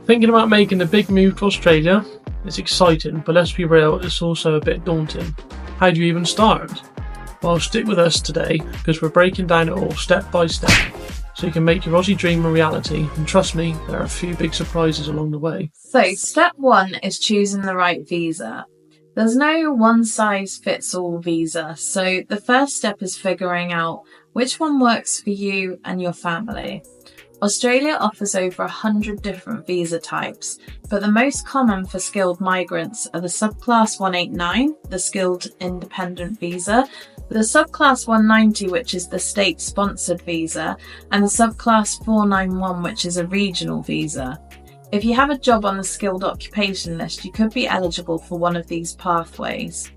Thinking about making a big move to Australia? It's exciting, but let's be real, it's also a bit daunting. How do you even start? Well, stick with us today because we're breaking down it all step by step so you can make your Aussie dream a reality, and trust me, there are a few big surprises along the way. So, step 1 is choosing the right visa. There's no one-size-fits-all visa, so the first step is figuring out which one works for you and your family. Australia offers over 100 different visa types, but the most common for skilled migrants are the subclass 189, the skilled independent visa, the subclass 190, which is the state-sponsored visa, and the subclass 491, which is a regional visa. If you have a job on the skilled occupation list, you could be eligible for one of these pathways.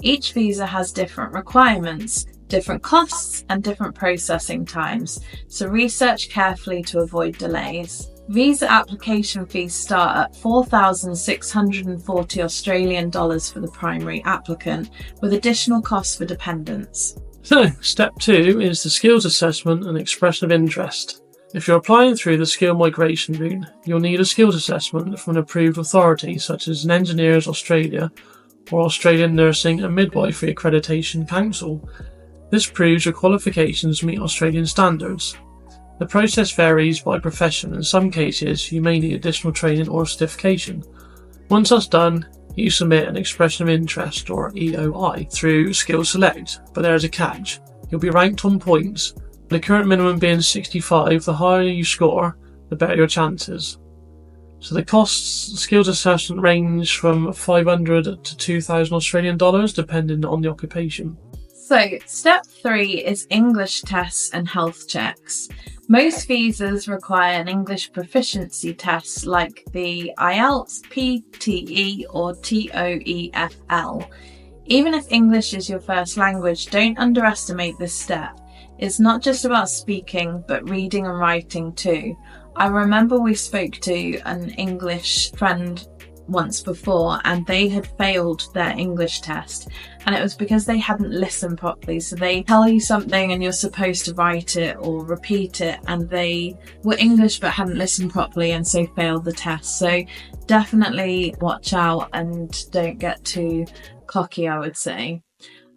Each visa has different requirements, different costs, and different processing times, so research carefully to avoid delays. Visa application fees start at $4,640 Australian dollars for the primary applicant, with additional costs for dependents. So, step 2 is the skills assessment and expression of interest. If you're applying through the skill migration route, you'll need a skills assessment from an approved authority such as an Engineers Australia or Australian Nursing and Midwifery Accreditation Council. This proves your qualifications meet Australian standards. The process varies by profession. In some cases, you may need additional training or certification. Once that's done, you submit an expression of interest or EOI through Skill Select, but there is a catch. You'll be ranked on points. The current minimum being 65, the higher you score, the better your chances. So the costs skills assessment range from 500 to 2,000 Australian dollars depending on the occupation. So, step 3 is English tests and health checks. Most visas require an English proficiency test like the IELTS, PTE or TOEFL. Even if English is your first language, don't underestimate this step. It's not just about speaking, but reading and writing too. I remember we spoke to an English friend once before and they had failed their English test, and it was because they hadn't listened properly. So they tell you something and you're supposed to write it or repeat it, and they were English but hadn't listened properly and so failed the test. So definitely watch out and don't get too cocky, I would say.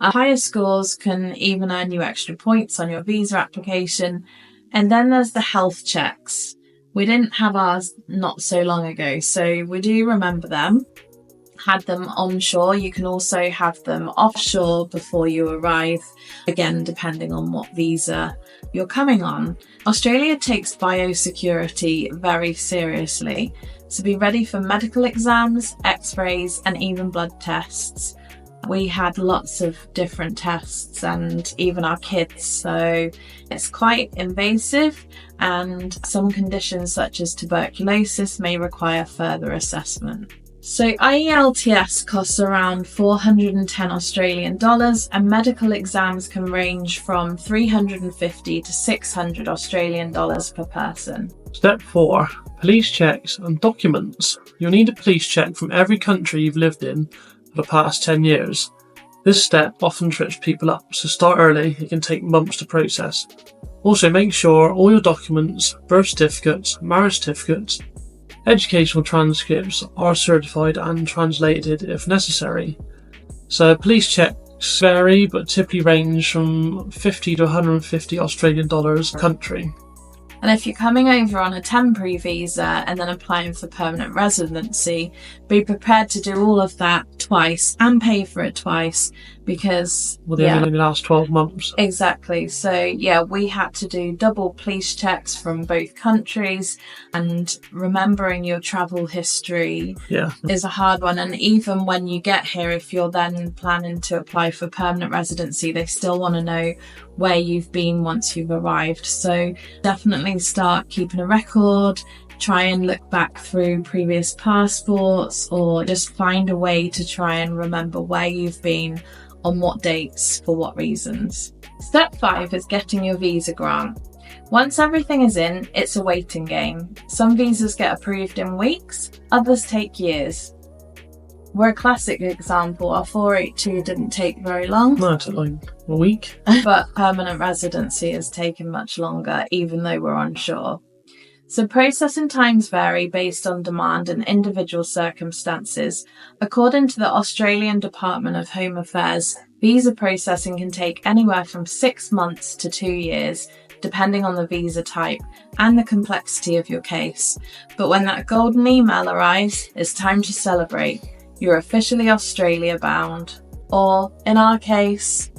Higher scores can even earn you extra points on your visa application. And then there's the health checks. We didn't have ours not so long ago, so we do remember them. Had them onshore. You can also have them offshore before you arrive, again depending on what visa you're coming on. Australia takes biosecurity very seriously, so be ready for medical exams, x-rays and even blood tests. We had lots of different tests and even our kids, so it's quite invasive, and some conditions such as tuberculosis may require further assessment. So IELTS costs around 410 Australian dollars and medical exams can range from 350 to 600 Australian dollars per person. Step 4. Police checks and documents. You'll need a police check from every country you've lived in for the past 10 years. This step often trips people up, so start early. It can take months to process. Also, make sure all your documents, birth certificates, marriage certificates, educational transcripts are certified and translated if necessary. So police checks vary, but typically range from 50 to 150 Australian dollars per country. And if you're coming over on a temporary visa and then applying for permanent residency, be prepared to do all of that twice and pay for it twice, because they only last 12 months. Exactly. So we had to do double police checks from both countries, and remembering your travel history is a hard one. And even when you get here, if you're then planning to apply for permanent residency, they still want to know where you've been once you've arrived. So definitely start keeping a record. Try and look back through previous passports, or just find a way to try and remember where you've been, on what dates, for what reasons. Step 5 is getting your visa grant. Once everything is in, it's a waiting game. Some visas get approved in weeks, others take years. We're a classic example. Our 482 didn't take very long. No, it took like a week. But permanent residency has taken much longer, even though we're onshore. So processing times vary based on demand and individual circumstances. According to the Australian Department of Home Affairs, visa processing can take anywhere from 6 months to 2 years, depending on the visa type and the complexity of your case. But when that golden email arrives, it's time to celebrate. You're officially Australia bound. Or, in our case,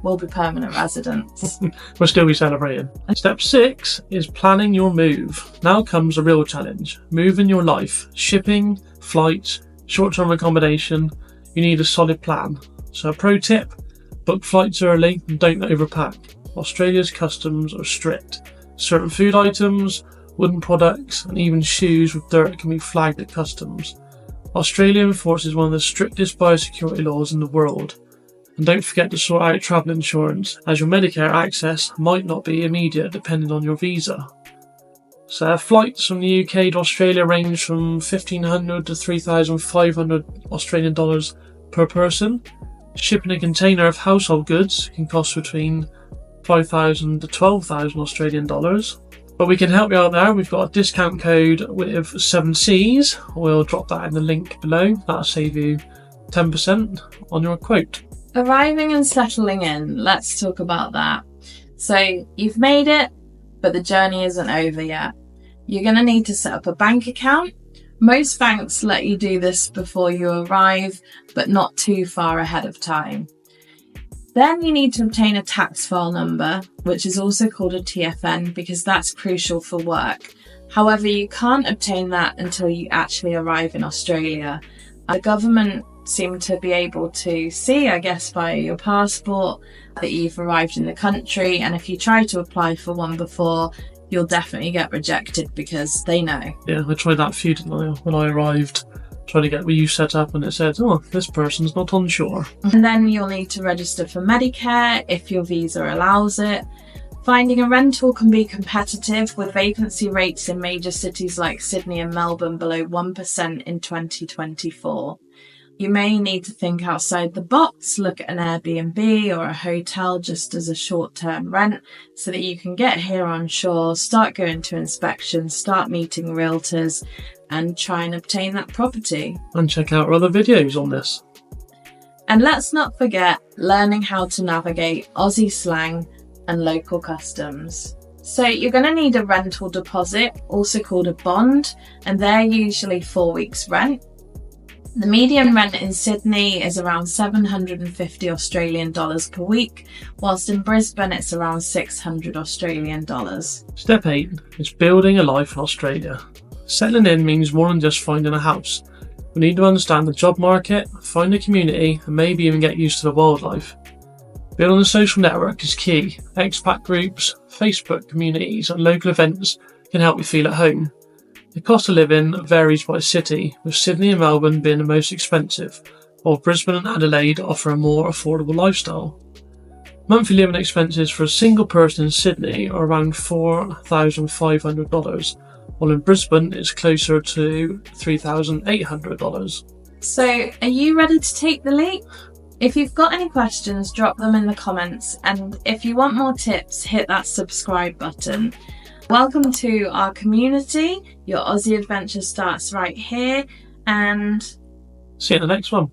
we'll be permanent residents. We'll still be celebrating. Step 6 is planning your move. Now comes a real challenge. Moving your life. Shipping, flights, short-term accommodation. You need a solid plan. So a pro tip, book flights early and don't overpack. Australia's customs are strict. Certain food items, wooden products and even shoes with dirt can be flagged at customs. Australia enforces one of the strictest biosecurity laws in the world. And don't forget to sort out travel insurance, as your Medicare access might not be immediate depending on your visa. So flights from the UK to Australia range from $1,500 to $3,500 Australian dollars per person. Shipping a container of household goods can cost between $5,000 to $12,000 Australian dollars. But we can help you out there. We've got a discount code with 7Cs. We'll drop that in the link below. That'll save you 10% on your quote. Arriving and settling in, let's talk about that. So you've made it, but the journey isn't over yet. You're going to need to set up a bank account. Most banks let you do this before you arrive, but not too far ahead of time. Then you need to obtain a tax file number, which is also called a TFN, because that's crucial for work. However, you can't obtain that until you actually arrive in Australia. The government seem to be able to see, I guess, via your passport that you've arrived in the country, and if you try to apply for one before, you'll definitely get rejected because they know. Yeah, I tried that a few, didn't I, when I arrived, trying to get you set up, and it said, oh, this person's not on shore. And then you'll need to register for Medicare if your visa allows it. Finding a rental can be competitive, with vacancy rates in major cities like Sydney and Melbourne below 1% in 2024. You may need to think outside the box, look at an Airbnb or a hotel just as a short-term rent so that you can get here on shore, start going to inspections, start meeting realtors and try and obtain that property. And check out our other videos on this. And let's not forget learning how to navigate Aussie slang and local customs. So you're going to need a rental deposit, also called a bond, and they're usually 4 weeks' rent. The median rent in Sydney is around 750 Australian dollars per week, whilst in Brisbane it's around 600 Australian dollars. Step 8 is building a life in Australia. Settling in means more than just finding a house. We need to understand the job market, find a community, and maybe even get used to the wildlife. Building a social network is key. Expat groups, Facebook communities, and local events can help you feel at home. The cost of living varies by city, with Sydney and Melbourne being the most expensive, while Brisbane and Adelaide offer a more affordable lifestyle. Monthly living expenses for a single person in Sydney are around $4,500, while in Brisbane it's closer to $3,800. So, are you ready to take the leap? If you've got any questions, drop them in the comments, and if you want more tips, hit that subscribe button. Welcome to our community. Your Aussie adventure starts right here, and see you in the next one.